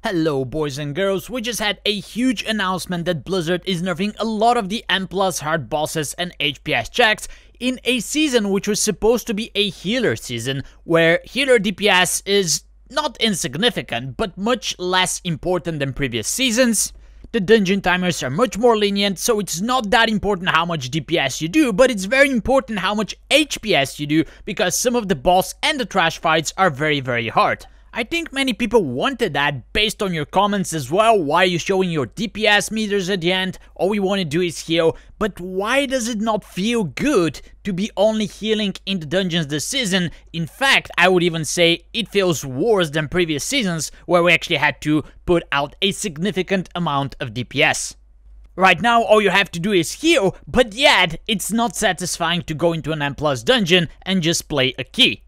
Hello boys and girls, we just had a huge announcement that Blizzard is nerfing a lot of the M+ hard bosses and HPS checks in a season which was supposed to be a healer season, where healer DPS is not insignificant, but much less important than previous seasons. The dungeon timers are much more lenient, so it's not that important how much DPS you do, but it's very important how much HPS you do, because some of the boss and the trash fights are very hard. I think many people wanted that based on your comments as well. Why are you showing your DPS meters at the end? All we want to do is heal. But why does it not feel good to be only healing in the dungeons this season? In fact, I would even say it feels worse than previous seasons where we actually had to put out a significant amount of DPS. Right now, all you have to do is heal, but yet it's not satisfying to go into an M+ dungeon and just play a key.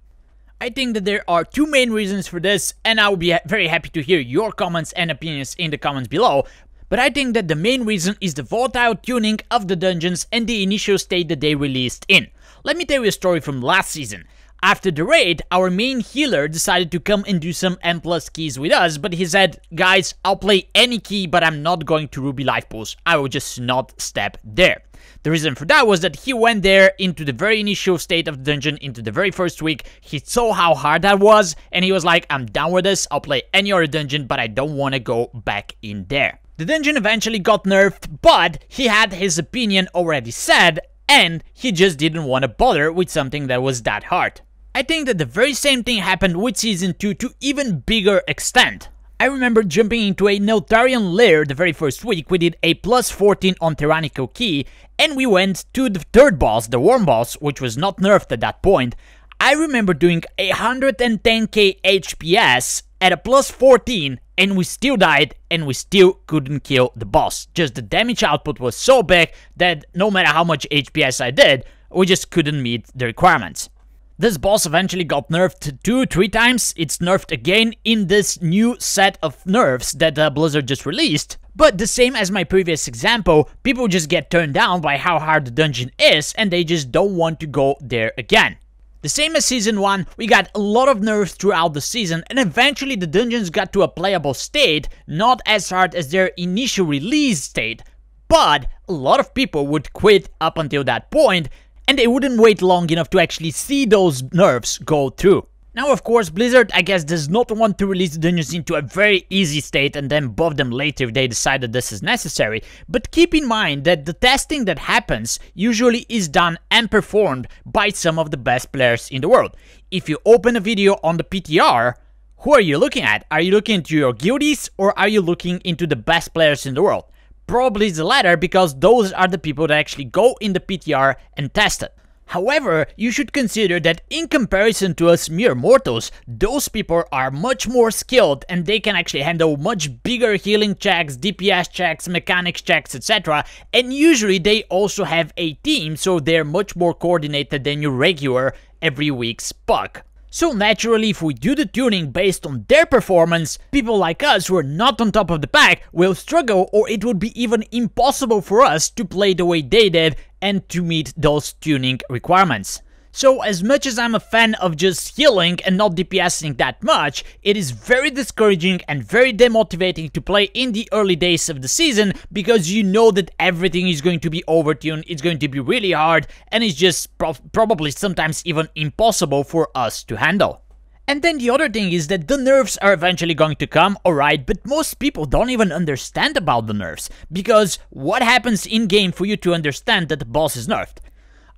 I think that there are two main reasons for this, and I will be very happy to hear your comments and opinions in the comments below. But I think that the main reason is the volatile tuning of the dungeons and the initial state that they released in. Let me tell you a story from last season. After the raid, our main healer decided to come and do some M+ keys with us, but he said, guys, I'll play any key, but I'm not going to Ruby life pools. I will just not step there. The reason for that was that he went there into the very initial state of the dungeon, into the very first week. He saw how hard that was, and he was like, I'm down with this, I'll play any other dungeon, but I don't want to go back in there. The dungeon eventually got nerfed, but he had his opinion already said, and he just didn't want to bother with something that was that hard. I think that the very same thing happened with Season 2 to even bigger extent. I remember jumping into a Neltharion lair the very first week. We did a +14 on Tyrannical Key, and we went to the third boss, the Worm boss, which was not nerfed at that point. I remember doing 110k HPS at a +14, and we still died, and we still couldn't kill the boss. Just the damage output was so big that no matter how much HPS I did, we just couldn't meet the requirements. This boss eventually got nerfed 2-3 times. It's nerfed again in this new set of nerfs that Blizzard just released. But the same as my previous example, people just get turned down by how hard the dungeon is and they just don't want to go there again. The same as Season 1, we got a lot of nerfs throughout the season, and eventually the dungeons got to a playable state, not as hard as their initial release state, but a lot of people would quit up until that point, and they wouldn't wait long enough to actually see those nerfs go through. Now, of course, Blizzard, I guess, does not want to release the dungeons into a very easy state and then buff them later if they decide that this is necessary, but keep in mind that the testing that happens usually is done and performed by some of the best players in the world. If you open a video on the PTR, who are you looking at? Are you looking into your guildies, or are you looking into the best players in the world? Probably the latter, because those are the people that actually go in the PTR and test it. However, you should consider that in comparison to us mere mortals, those people are much more skilled and they can actually handle much bigger healing checks, DPS checks, mechanics checks, etc. And usually they also have a team, so they're much more coordinated than your regular every week's PUG. So naturally, if we do the tuning based on their performance, people like us who are not on top of the pack will struggle, or it would be even impossible for us to play the way they did and to meet those tuning requirements. So as much as I'm a fan of just healing and not DPSing that much, it is very discouraging and very demotivating to play in the early days of the season, because you know that everything is going to be overtuned, it's going to be really hard, and it's just probably sometimes even impossible for us to handle. And then the other thing is that the nerfs are eventually going to come, alright, but most people don't even understand about the nerfs, because what happens in-game for you to understand that the boss is nerfed?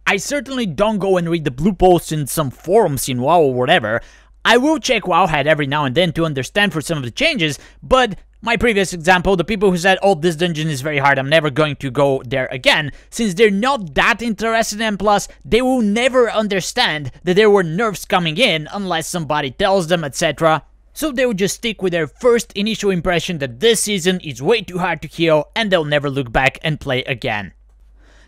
I certainly don't go and read the blue posts in some forums in WoW or whatever. I will check Wowhead every now and then to understand for some of the changes, but my previous example, the people who said, oh, this dungeon is very hard, I'm never going to go there again, since they're not that interested in M+, they will never understand that there were nerfs coming in unless somebody tells them, etc. So they will just stick with their first initial impression that this season is way too hard to heal, and they'll never look back and play again.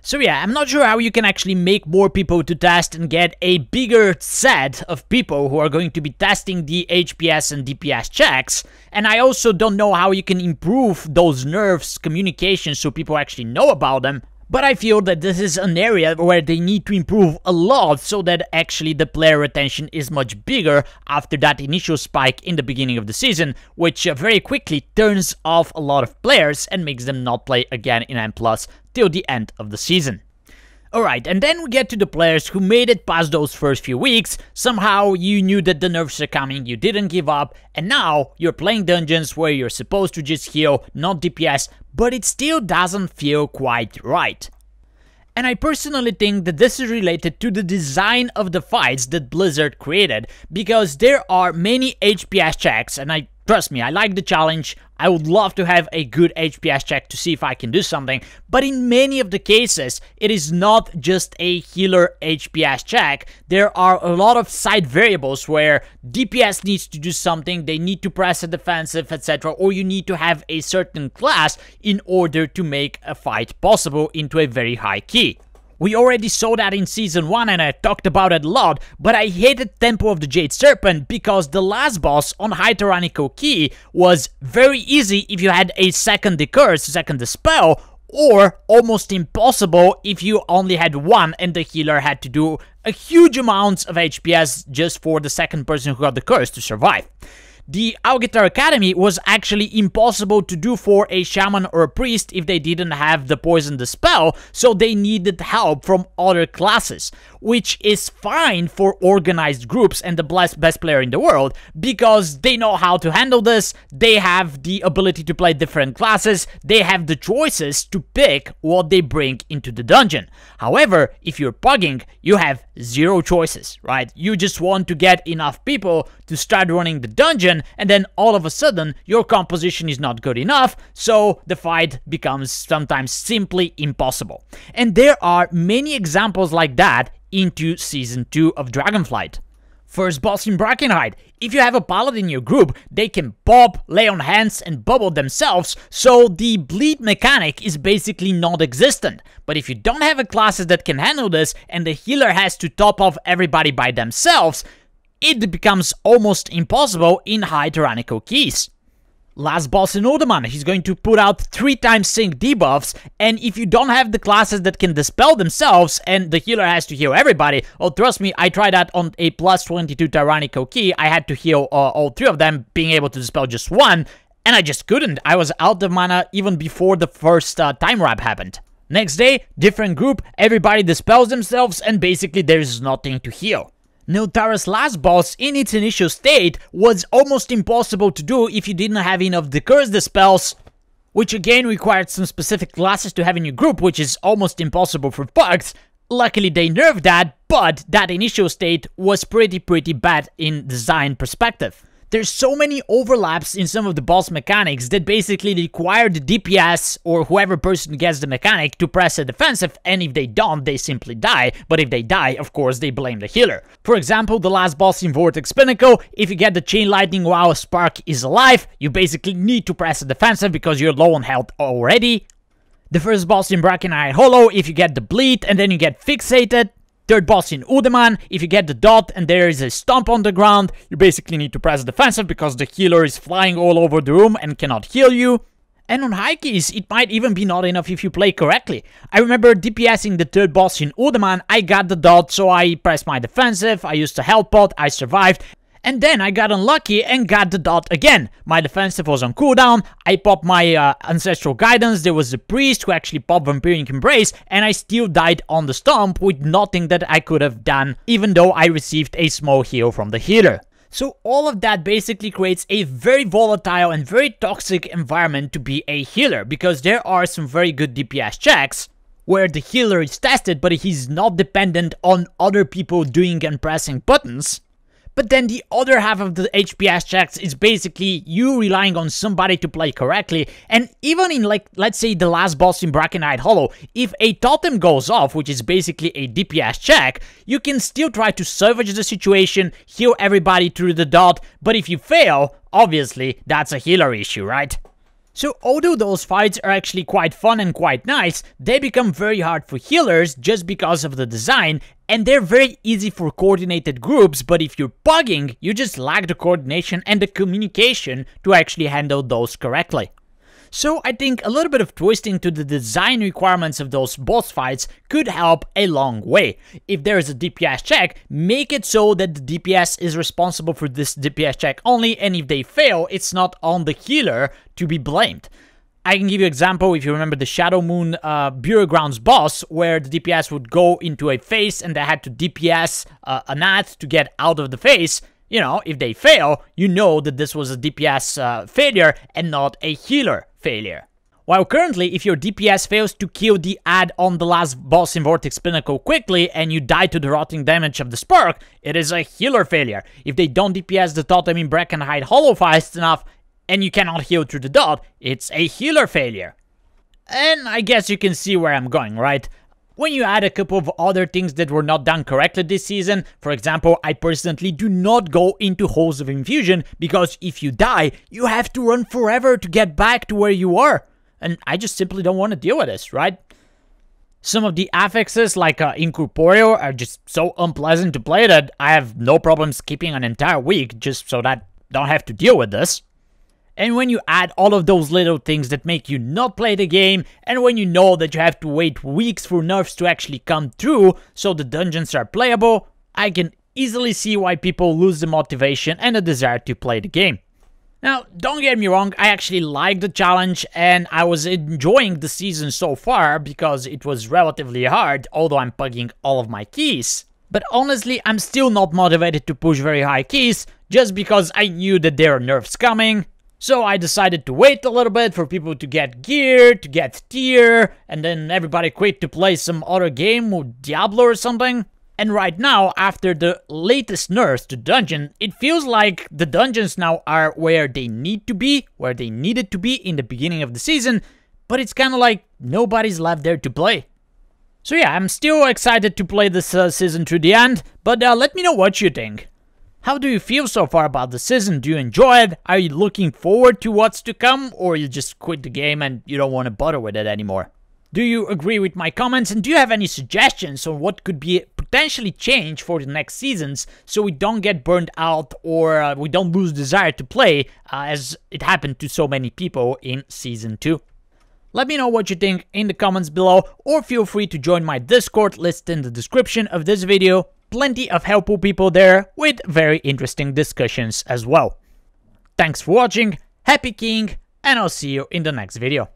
So yeah, I'm not sure how you can actually make more people to test and get a bigger set of people who are going to be testing the HPS and DPS checks, and I also don't know how you can improve those nerfs communication so people actually know about them. But I feel that this is an area where they need to improve a lot so that actually the player retention is much bigger after that initial spike in the beginning of the season, which very quickly turns off a lot of players and makes them not play again in M+ till the end of the season. Alright, and then we get to the players who made it past those first few weeks. Somehow you knew that the nerfs are coming, you didn't give up, and now you're playing dungeons where you're supposed to just heal, not DPS, but it still doesn't feel quite right. And I personally think that this is related to the design of the fights that Blizzard created, because there are many HPS checks, and trust me, I like the challenge. I would love to have a good HPS check to see if I can do something, but in many of the cases, it is not just a healer HPS check. There are a lot of side variables where DPS needs to do something, they need to press a defensive, etc., or you need to have a certain class in order to make a fight possible into a very high key. We already saw that in Season 1 and I talked about it a lot, but I hated Tempo of the Jade Serpent because the last boss on High Tyrannical Key was very easy if you had a second Decurse, second Dispel, or almost impossible if you only had one and the healer had to do a huge amount of HPS just for the second person who got the curse to survive. The Algitar Academy was actually impossible to do for a shaman or a priest if they didn't have the poison dispel, so they needed help from other classes, which is fine for organized groups and the best player in the world, because they know how to handle this, they have the ability to play different classes, they have the choices to pick what they bring into the dungeon. However, if you're pugging, you have zero choices, right? You just want to get enough people to start running the dungeon, and then all of a sudden your composition is not good enough, so the fight becomes sometimes simply impossible. And there are many examples like that into Season 2 of Dragonflight. First boss in Brackenhide. If you have a paladin in your group, they can pop, lay on hands and bubble themselves, so the bleed mechanic is basically non-existent. But if you don't have a classes that can handle this and the healer has to top off everybody by themselves, it becomes almost impossible in high tyrannical keys. Last boss in Uldaman, he's going to put out 3 times sync debuffs, and if you don't have the classes that can dispel themselves and the healer has to heal everybody, oh trust me, I tried that on a plus 22 tyrannical key, I had to heal all 3 of them, being able to dispel just 1, and I just couldn't. I was out of mana even before the first time wrap happened. Next day, different group, everybody dispels themselves and basically there's nothing to heal. Niltara's last boss in its initial state was almost impossible to do if you didn't have enough Decurse dispels, which again required some specific classes to have in your group, which is almost impossible for PUGs. Luckily they nerfed that, but that initial state was pretty bad in design perspective. There's so many overlaps in some of the boss mechanics that basically require the DPS or whoever person gets the mechanic to press a defensive, and if they don't, they simply die, but if they die, of course, they blame the healer. For example, the last boss in Vortex Pinnacle, if you get the Chain Lightning while Spark is alive, you basically need to press a defensive because you're low on health already. The first boss in Brackenhide Hollow, if you get the bleed and then you get fixated. Third boss in Uldaman, if you get the dot and there is a stomp on the ground, you basically need to press defensive because the healer is flying all over the room and cannot heal you. And on high keys, it might even be not enough if you play correctly. I remember DPSing the third boss in Uldaman, I got the dot, so I pressed my defensive, I used the health pot, I survived. And then I got unlucky and got the dot again. My defensive was on cooldown, I popped my Ancestral Guidance, there was a priest who actually popped Vampiric Embrace, and I still died on the stomp with nothing that I could have done, even though I received a small heal from the healer. So all of that basically creates a very volatile and very toxic environment to be a healer, because there are some very good DPS checks where the healer is tested, but he's not dependent on other people doing and pressing buttons. But then the other half of the HPS checks is basically you relying on somebody to play correctly, and even in, like, let's say the last boss in Brackenhide Hollow, if a totem goes off, which is basically a DPS check, you can still try to salvage the situation, heal everybody through the dot, but if you fail, obviously that's a healer issue, right? So although those fights are actually quite fun and quite nice, they become very hard for healers just because of the design, and they're very easy for coordinated groups, but if you're pugging, you just lack the coordination and the communication to actually handle those correctly. So I think a little bit of twisting to the design requirements of those boss fights could help a long way. If there is a DPS check, make it so that the DPS is responsible for this DPS check only, and if they fail, it's not on the healer to be blamed. I can give you an example if you remember the Shadow Moon Bureau Grounds boss, where the DPS would go into a phase and they had to DPS a nat to get out of the phase. You know, if they fail, you know that this was a DPS failure and not a healer failure. While currently, if your DPS fails to kill the ad on the last boss in Vortex Pinnacle quickly and you die to the rotting damage of the Spark, it is a healer failure. If they don't DPS the totem in Brackenhide Hollow fast enough and you cannot heal through the dot, it's a healer failure. And I guess you can see where I'm going, right? When you add a couple of other things that were not done correctly this season, for example, I personally do not go into Halls of Infusion because if you die, you have to run forever to get back to where you are. And I just simply don't want to deal with this, right? Some of the affixes like Incorporeal are just so unpleasant to play that I have no problem skipping an entire week just so that I don't have to deal with this. And when you add all of those little things that make you not play the game, and when you know that you have to wait weeks for nerfs to actually come through so the dungeons are playable, I can easily see why people lose the motivation and the desire to play the game. Now, don't get me wrong, I actually like the challenge and I was enjoying the season so far because it was relatively hard, although I'm pugging all of my keys. But honestly, I'm still not motivated to push very high keys just because I knew that there are nerfs coming. So I decided to wait a little bit for people to get gear, to get tier, and then everybody quit to play some other game with Diablo or something. And right now, after the latest nerfs to dungeon, it feels like the dungeons now are where they need to be, where they needed to be in the beginning of the season, but it's kind of like nobody's left there to play. So yeah, I'm still excited to play this season to the end, but let me know what you think. How do you feel so far about the season? Do you enjoy it? Are you looking forward to what's to come? Or you just quit the game and you don't want to bother with it anymore? Do you agree with my comments? And do you have any suggestions on what could be potentially changed for the next seasons so we don't get burned out or we don't lose desire to play as it happened to so many people in Season 2? Let me know what you think in the comments below, or feel free to join my Discord listed in the description of this video. Plenty of helpful people there with very interesting discussions as well. Thanks for watching, happy keying, and I'll see you in the next video.